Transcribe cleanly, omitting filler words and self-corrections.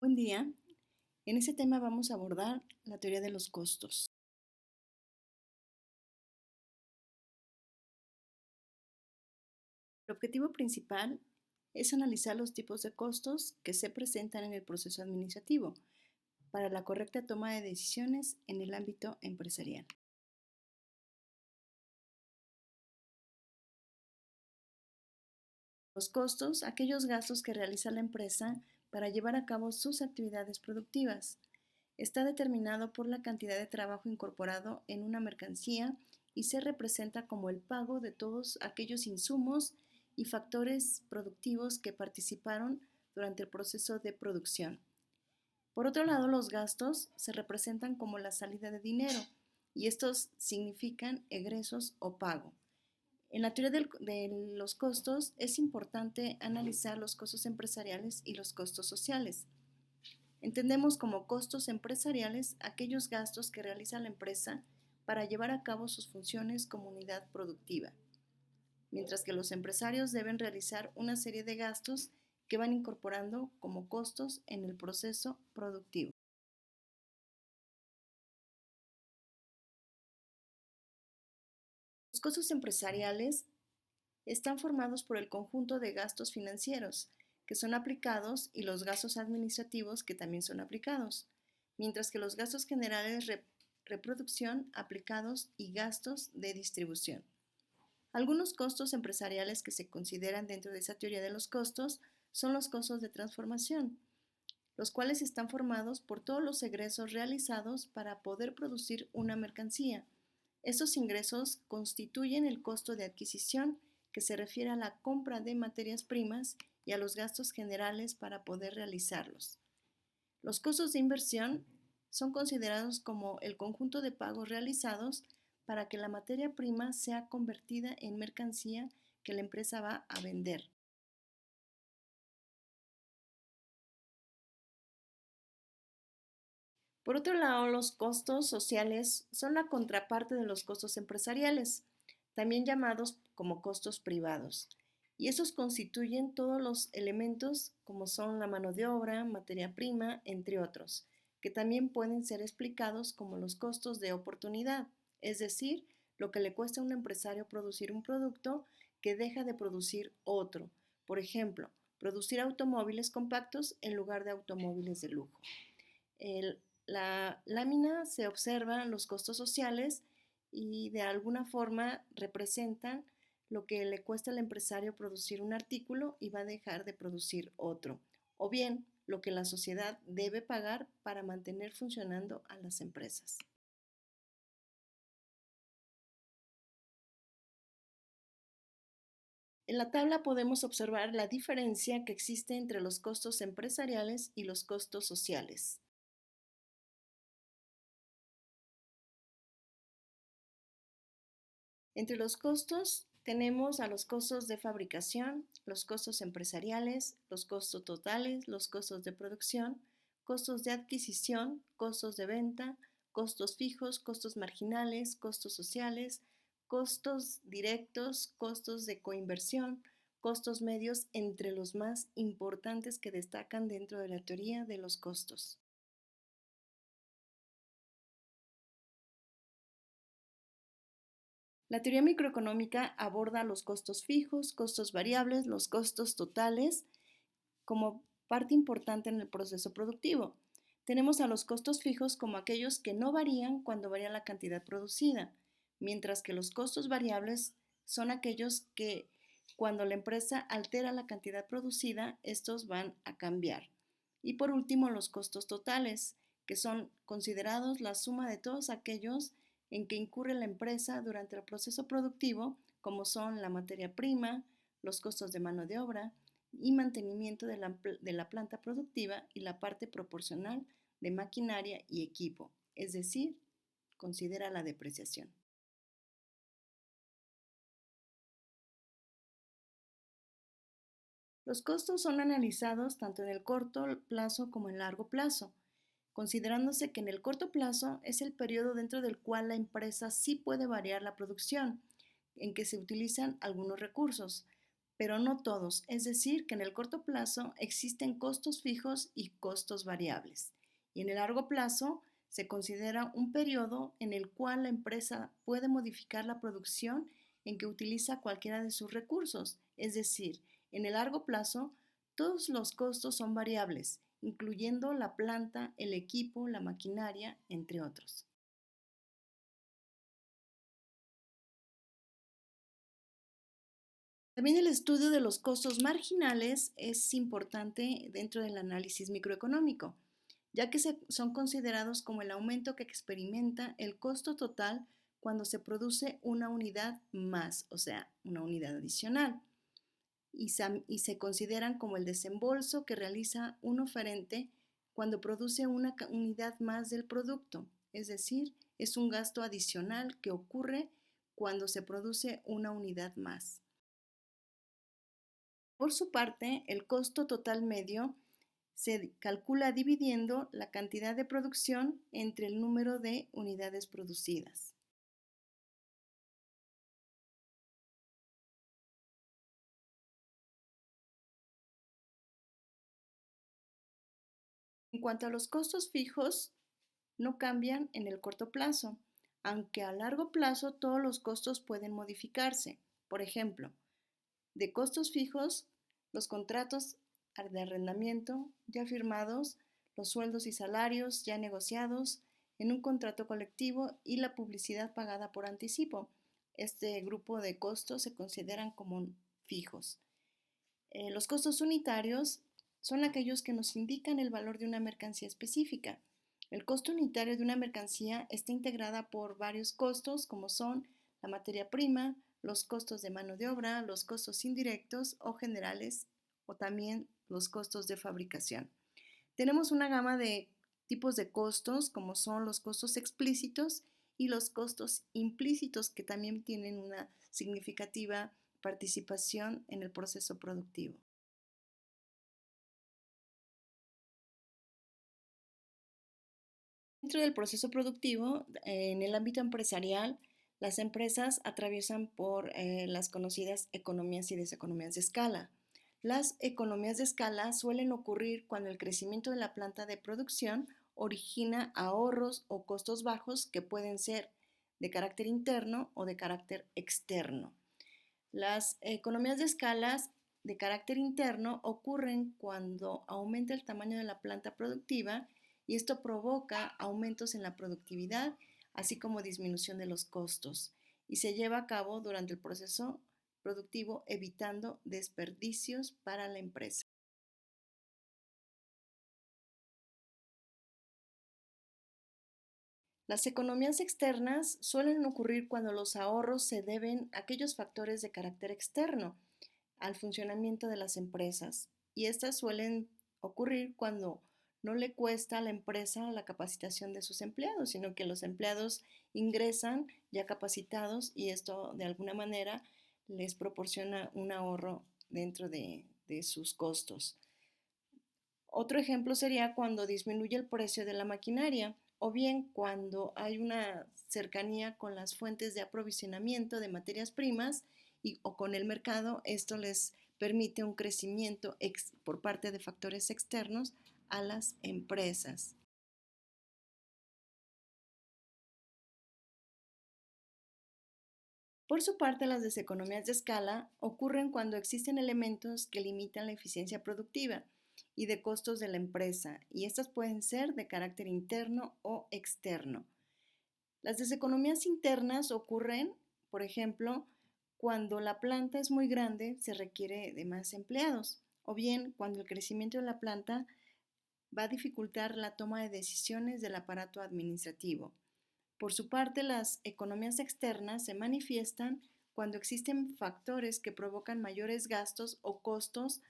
Buen día. En este tema vamos a abordar la teoría de los costos. El objetivo principal es analizar los tipos de costos que se presentan en el proceso administrativo para la correcta toma de decisiones en el ámbito empresarial. Los costos, aquellos gastos que realiza la empresa para llevar a cabo sus actividades productivas. Está determinado por la cantidad de trabajo incorporado en una mercancía y se representa como el pago de todos aquellos insumos y factores productivos que participaron durante el proceso de producción. Por otro lado, los gastos se representan como la salida de dinero y estos significan egresos o pago. En la teoría de los costos es importante analizar los costos empresariales y los costos sociales. Entendemos como costos empresariales aquellos gastos que realiza la empresa para llevar a cabo sus funciones como unidad productiva, mientras que los empresarios deben realizar una serie de gastos que van incorporando como costos en el proceso productivo. Los costos empresariales están formados por el conjunto de gastos financieros que son aplicados y los gastos administrativos que también son aplicados, mientras que los gastos generales reproducción aplicados y gastos de distribución. Algunos costos empresariales que se consideran dentro de esa teoría de los costos son los costos de transformación, los cuales están formados por todos los egresos realizados para poder producir una mercancía. Estos ingresos constituyen el costo de adquisición, que se refiere a la compra de materias primas y a los gastos generales para poder realizarlos. Los costos de inversión son considerados como el conjunto de pagos realizados para que la materia prima sea convertida en mercancía que la empresa va a vender. Por otro lado, los costos sociales son la contraparte de los costos empresariales, también llamados como costos privados. Y estos constituyen todos los elementos como son la mano de obra, materia prima, entre otros, que también pueden ser explicados como los costos de oportunidad, es decir, lo que le cuesta a un empresario producir un producto que deja de producir otro. Por ejemplo, producir automóviles compactos en lugar de automóviles de lujo. El, la lámina se observan los costos sociales y de alguna forma representan lo que le cuesta al empresario producir un artículo y va a dejar de producir otro, o bien lo que la sociedad debe pagar para mantener funcionando a las empresas. En la tabla podemos observar la diferencia que existe entre los costos empresariales y los costos sociales. Entre los costos tenemos a los costos de fabricación, los costos empresariales, los costos totales, los costos de producción, costos de adquisición, costos de venta, costos fijos, costos marginales, costos sociales, costos directos, costos de coinversión, costos medios, entre los más importantes que destacan dentro de la teoría de los costos. La teoría microeconómica aborda los costos fijos, costos variables, los costos totales como parte importante en el proceso productivo. Tenemos a los costos fijos como aquellos que no varían cuando varía la cantidad producida, mientras que los costos variables son aquellos que cuando la empresa altera la cantidad producida, estos van a cambiar. Y por último, los costos totales, que son considerados la suma de todos aquellos en que incurre la empresa durante el proceso productivo, como son la materia prima, los costos de mano de obra y mantenimiento de la planta productiva y la parte proporcional de maquinaria y equipo, es decir, considera la depreciación. Los costos son analizados tanto en el corto plazo como en largo plazo, considerándose que en el corto plazo es el periodo dentro del cual la empresa sí puede variar la producción, en que se utilizan algunos recursos. pero no todos, es decir, que en el corto plazo existen costos fijos y costos variables. Y en el largo plazo se considera un periodo en el cual la empresa puede modificar la producción en que utiliza cualquiera de sus recursos, es decir, en el largo plazo todos los costos son variables, incluyendo la planta, el equipo, la maquinaria, entre otros. También el estudio de los costos marginales es importante dentro del análisis microeconómico, ya que son considerados como el aumento que experimenta el costo total cuando se produce una unidad más, o sea, una unidad adicional, y se consideran como el desembolso que realiza un oferente cuando produce una unidad más del producto, es decir, es un gasto adicional que ocurre cuando se produce una unidad más. Por su parte, el costo total medio se calcula dividiendo la cantidad de producción entre el número de unidades producidas. En cuanto a los costos fijos, no cambian en el corto plazo, aunque a largo plazo todos los costos pueden modificarse. Por ejemplo, de costos fijos, los contratos de arrendamiento ya firmados, los sueldos y salarios ya negociados en un contrato colectivo y la publicidad pagada por anticipo. Este grupo de costos se consideran como fijos. Los costos unitarios son aquellos que nos indican el valor de una mercancía específica. El costo unitario de una mercancía está integrada por varios costos como son la materia prima, los costos de mano de obra, los costos indirectos o generales o también los costos de fabricación. Tenemos una gama de tipos de costos como son los costos explícitos y los costos implícitos que también tienen una significativa participación en el proceso productivo. Dentro del proceso productivo, en el ámbito empresarial, las empresas atraviesan por las conocidas economías y deseconomías de escala. Las economías de escala suelen ocurrir cuando el crecimiento de la planta de producción origina ahorros o costos bajos que pueden ser de carácter interno o de carácter externo. Las economías de escalas de carácter interno ocurren cuando aumenta el tamaño de la planta productiva y esto provoca aumentos en la productividad, así como disminución de los costos, y se lleva a cabo durante el proceso productivo evitando desperdicios para la empresa. Las economías externas suelen ocurrir cuando los ahorros se deben a aquellos factores de carácter externo al funcionamiento de las empresas y estas suelen ocurrir cuando no le cuesta a la empresa la capacitación de sus empleados, sino que los empleados ingresan ya capacitados y esto de alguna manera les proporciona un ahorro dentro de sus costos. Otro ejemplo sería cuando disminuye el precio de la maquinaria o bien cuando hay una cercanía con las fuentes de aprovisionamiento de materias primas o con el mercado, esto les permite un crecimiento por parte de factores externos a las empresas. Por su parte, las deseconomías de escala ocurren cuando existen elementos que limitan la eficiencia productiva y de costos de la empresa, y estas pueden ser de carácter interno o externo. Las deseconomías internas ocurren, por ejemplo, cuando la planta es muy grande, se requiere de más empleados, o bien cuando el crecimiento de la planta va a dificultar la toma de decisiones del aparato administrativo. Por su parte, las economías externas se manifiestan cuando existen factores que provocan mayores gastos o costos